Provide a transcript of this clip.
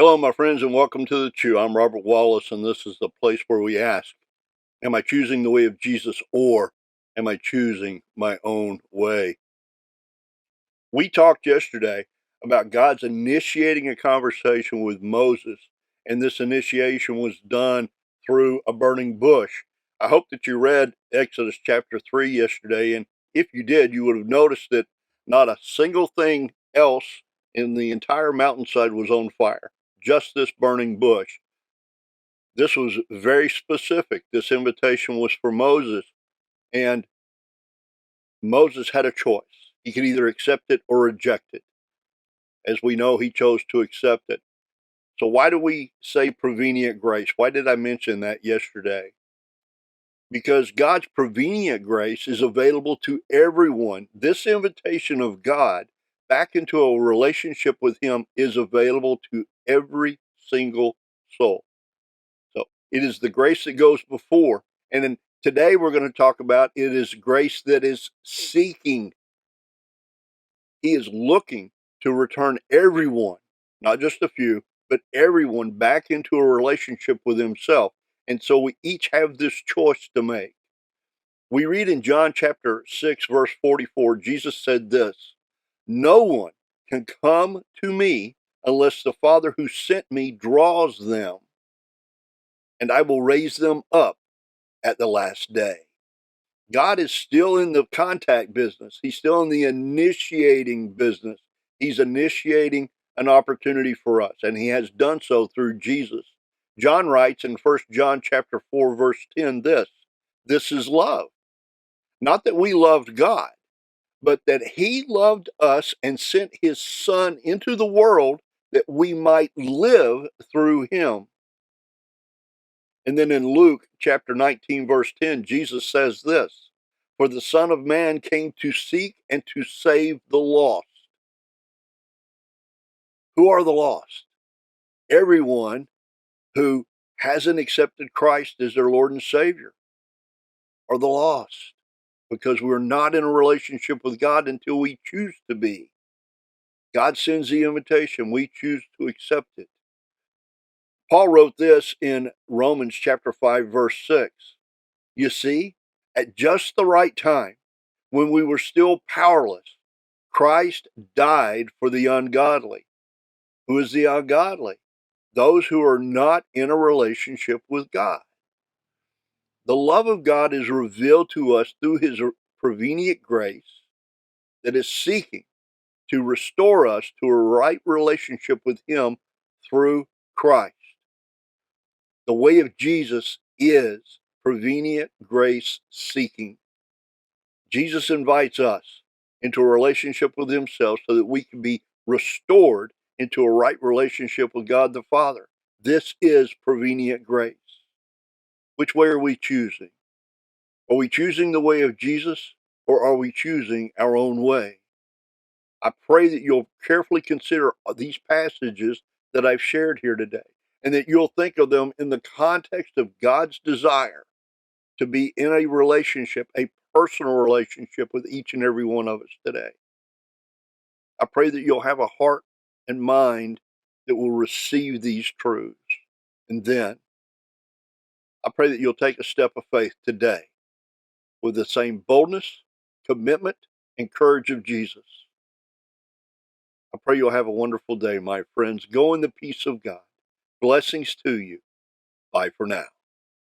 Hello, my friends, and welcome to The Chew. I'm Robert Wallace, and this is the place where we ask, am I choosing the way of Jesus, or am I choosing my own way? We talked yesterday about God's initiating a conversation with Moses, and this initiation was done through a burning bush. I hope that you read Exodus chapter 3 yesterday, and if you did, you would have noticed that not a single thing else in the entire mountainside was on fire, just this burning bush. This was very specific. This invitation was for Moses, and Moses had a choice. He could either accept it or reject it. As we know, he chose to accept it. So why do we say prevenient grace? Why did I mention that yesterday? Because God's prevenient grace is available to everyone. This invitation of God back into a relationship with him is available to every single soul. So it is the grace that goes before. And then today we're going to talk about it is grace that is seeking. He is looking to return everyone, not just a few, but everyone back into a relationship with himself. And so we each have this choice to make. We read in John chapter 6, verse 44, Jesus said this, "No one can come to me unless the Father who sent me draws them, and I will raise them up at the last day." God is still in the contact business. He's still in the initiating business. He's initiating an opportunity for us, and he has done so through Jesus. John writes in 1 John chapter 4, verse 10, this is love. Not that we loved God, but that he loved us and sent his Son into the world that we might live through him. And then in Luke chapter 19, verse 10, Jesus says this, "For the Son of Man came to seek and to save the lost." Who are the lost? Everyone who hasn't accepted Christ as their Lord and Savior are the lost, because we're not in a relationship with God until we choose to be. God sends the invitation. We choose to accept it. Paul wrote this in Romans chapter 5, verse 6. You see, at just the right time, when we were still powerless, Christ died for the ungodly. Who is the ungodly? Those who are not in a relationship with God. The love of God is revealed to us through his prevenient grace that is seeking to restore us to a right relationship with him through Christ. The way of Jesus is prevenient grace seeking. Jesus invites us into a relationship with himself so that we can be restored into a right relationship with God the Father. This is prevenient grace. Which way are we choosing? Are we choosing the way of Jesus, or are we choosing our own way? I pray that you'll carefully consider these passages that I've shared here today, and that you'll think of them in the context of God's desire to be in a relationship, a personal relationship with each and every one of us today. I pray that you'll have a heart and mind that will receive these truths. And then I pray that you'll take a step of faith today with the same boldness, commitment, and courage of Jesus. I pray you'll have a wonderful day, my friends. Go in the peace of God. Blessings to you. Bye for now.